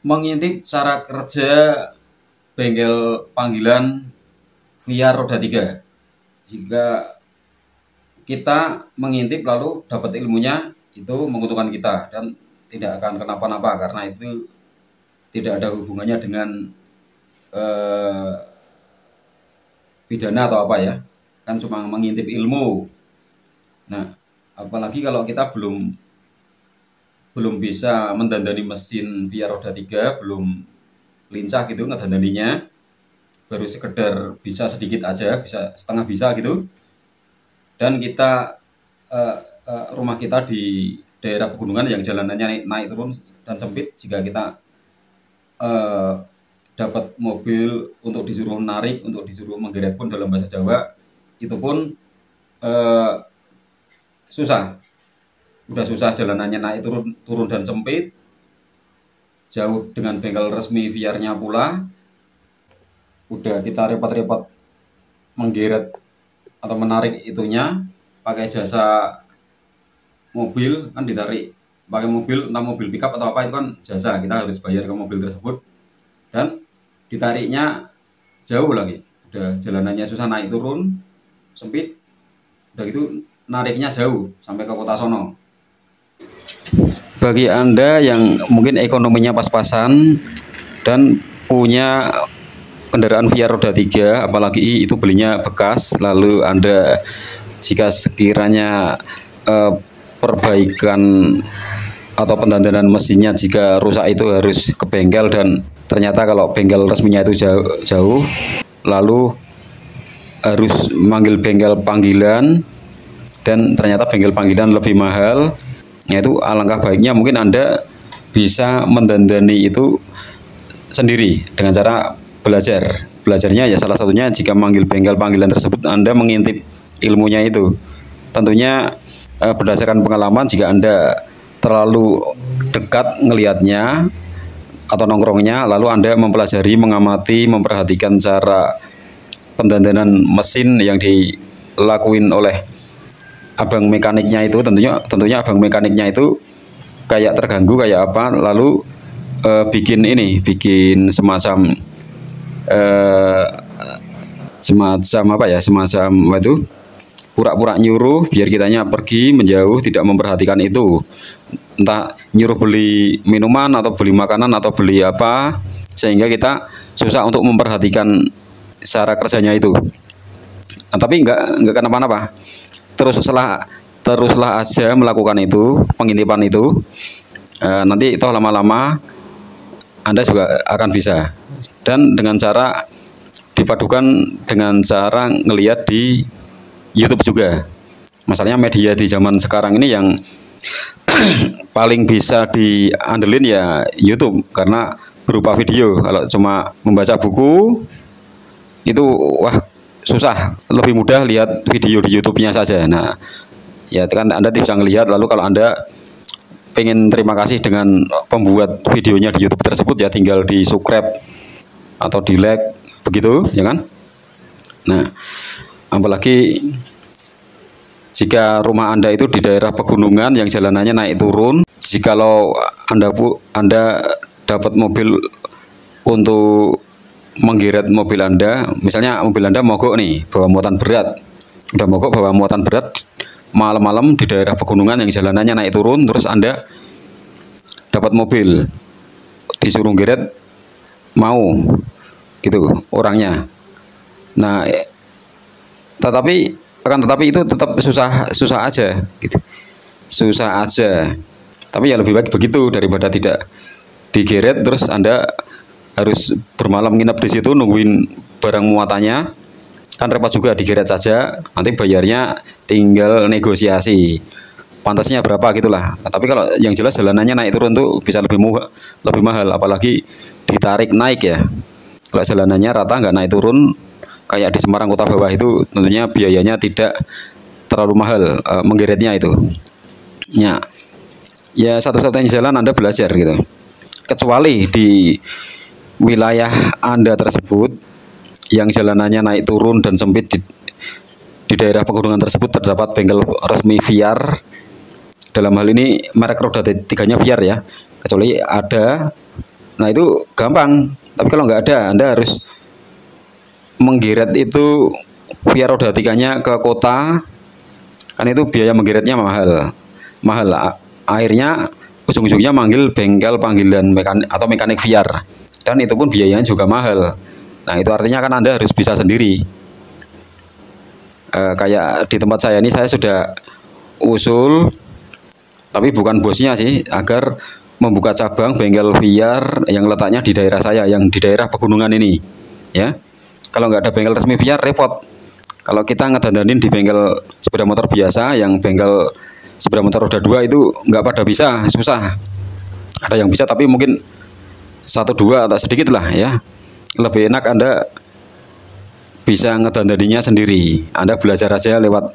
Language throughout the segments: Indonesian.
mengintip cara kerja bengkel panggilan via roda 3. Jika kita mengintip lalu dapat ilmunya, itu menguntungkan kita dan tidak akan kenapa-napa, karena itu tidak ada hubungannya dengan pidana atau apa ya, kan cuma mengintip ilmu. Nah, apalagi kalau kita belum bisa mendandani mesin via roda 3, belum lincah gitu ngedandaninya, baru sekedar bisa sedikit aja, bisa setengah bisa gitu, dan kita rumah kita di daerah pegunungan yang jalanannya naik turun dan sempit. Jika kita dapat mobil untuk disuruh narik, untuk disuruh menggeret pun dalam bahasa Jawa, itu pun susah. Udah susah jalanannya naik turun dan sempit, jauh dengan bengkel resmi VR-nya pula. Udah kita repot-repot menggeret atau menarik itunya pakai jasa mobil, kan ditarik pakai mobil, entah mobil pickup atau apa, itu kan jasa, kita harus bayar ke mobil tersebut, dan ditariknya jauh lagi. Udah jalanannya susah, naik turun sempit, udah gitu nariknya jauh sampai ke kota sono. Bagi Anda yang mungkin ekonominya pas-pasan dan punya kendaraan via roda 3, apalagi itu belinya bekas, lalu Anda jika sekiranya perbaikan atau pendandanan mesinnya jika rusak itu harus ke bengkel, dan ternyata kalau bengkel resminya itu jauh, lalu harus manggil bengkel panggilan dan ternyata bengkel panggilan lebih mahal. Yaitu alangkah baiknya mungkin Anda bisa mendandani itu sendiri dengan cara belajar. Belajarnya ya salah satunya jika manggil bengkel panggilan tersebut, Anda mengintip ilmunya itu. Tentunya berdasarkan pengalaman, jika Anda terlalu dekat ngelihatnya atau nongkrongnya, lalu Anda mempelajari, mengamati, memperhatikan cara pendandanan mesin yang dilakuin oleh abang mekaniknya itu, tentunya abang mekaniknya itu kayak terganggu kayak apa, lalu bikin semacam itu pura-pura nyuruh biar kitanya pergi menjauh, tidak memperhatikan itu, entah nyuruh beli minuman atau beli makanan atau beli apa, sehingga kita susah untuk memperhatikan cara kerjanya itu. Nah, tapi enggak kenapa-napa. Teruslah aja melakukan itu, pengintipan itu. Nanti toh lama-lama Anda juga akan bisa. Dan dengan cara dipadukan dengan cara ngelihat di YouTube juga. Masalahnya media di zaman sekarang ini yang paling bisa diandelin ya YouTube, karena berupa video. Kalau cuma membaca buku itu susah, lebih mudah lihat video di YouTube-nya saja. Nah, ya kan Anda bisa ngelihat, lalu kalau Anda pengen terima kasih dengan pembuat videonya di YouTube tersebut, ya tinggal di subscribe atau di like, begitu ya kan. Nah, apalagi jika rumah Anda itu di daerah pegunungan yang jalanannya naik turun, jikalau Anda dapat mobil untuk menggeret mobil Anda, misalnya mobil Anda mogok nih, bawa muatan berat, udah mogok bawa muatan berat, malam-malam di daerah pegunungan yang jalanannya naik turun, terus Anda dapat mobil disuruh geret, mau gitu orangnya. Nah, tetapi itu tetap susah aja gitu, susah aja. Tapi ya lebih baik begitu daripada tidak digeret terus Anda harus bermalam nginep di situ nungguin barang muatannya, kan repot juga. Digeret saja, nanti bayarnya tinggal negosiasi, pantasnya berapa gitulah. Tapi kalau yang jelas jalanannya naik turun tuh bisa lebih mahal, apalagi ditarik naik ya. Kalau jalanannya rata nggak naik turun kayak di Semarang kota bawah itu, tentunya biayanya tidak terlalu mahal menggeretnya itu. Ya satu-satunya jalan Anda belajar gitu. Kecuali di wilayah Anda tersebut yang jalanannya naik turun dan sempit, di daerah pegunungan tersebut terdapat bengkel resmi VR. Dalam hal ini merek roda 3-nya VR ya, kecuali ada Nah itu gampang, tapi kalau nggak ada, Anda harus menggeret itu via roda tiganya ke kota, kan itu biaya menggeretnya mahal. Akhirnya ujung-ujungnya manggil bengkel panggilan mekanik atau mekanik VR, dan itu pun biayanya juga mahal. Nah itu artinya kan Anda harus bisa sendiri. Kayak di tempat saya ini saya sudah usul, tapi bukan bosnya sih, agar membuka cabang bengkel VR yang letaknya di daerah saya, yang di daerah pegunungan ini, ya. Kalau nggak ada bengkel resmi VR repot. Kalau kita ngedandanin di bengkel sepeda motor biasa, yang bengkel sepeda motor roda 2 itu nggak pada bisa, susah. Ada yang bisa tapi mungkin 1-2 atau sedikit lah ya. Lebih enak Anda bisa ngedandaninya sendiri. Anda belajar aja lewat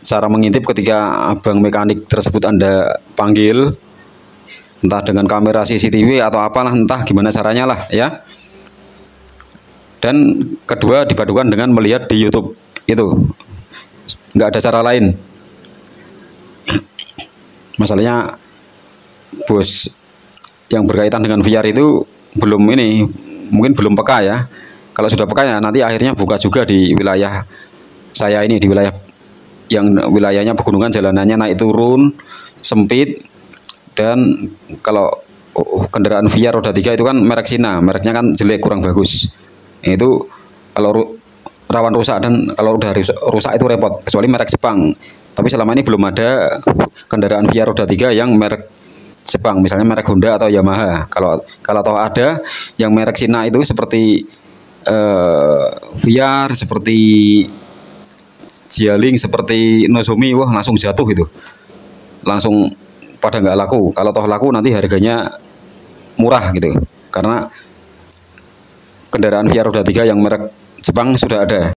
cara mengintip ketika abang mekanik tersebut Anda panggil, entah dengan kamera CCTV atau apalah, entah gimana caranya lah ya. Dan kedua dipadukan dengan melihat di YouTube, itu nggak ada cara lain. Masalahnya bos yang berkaitan dengan VR itu mungkin belum peka ya. Kalau sudah peka ya nanti akhirnya buka juga di wilayah saya ini, di wilayah yang wilayahnya pegunungan, jalanannya naik turun, sempit, dan kalau kendaraan VR roda 3 itu kan merek Cina, mereknya kan jelek, kurang bagus. Itu kalau rawan rusak, dan kalau udah rusak itu repot, kecuali merek Jepang. Tapi selama ini belum ada kendaraan VR roda 3 yang merek Jepang, misalnya merek Honda atau Yamaha. Kalau toh ada yang merek Cina itu seperti VR, seperti Jialing, seperti Nozomi, wah langsung jatuh itu, langsung pada nggak laku. Kalau toh laku nanti harganya murah gitu, karena kendaraan VR roda 3 yang merek Jepang sudah ada.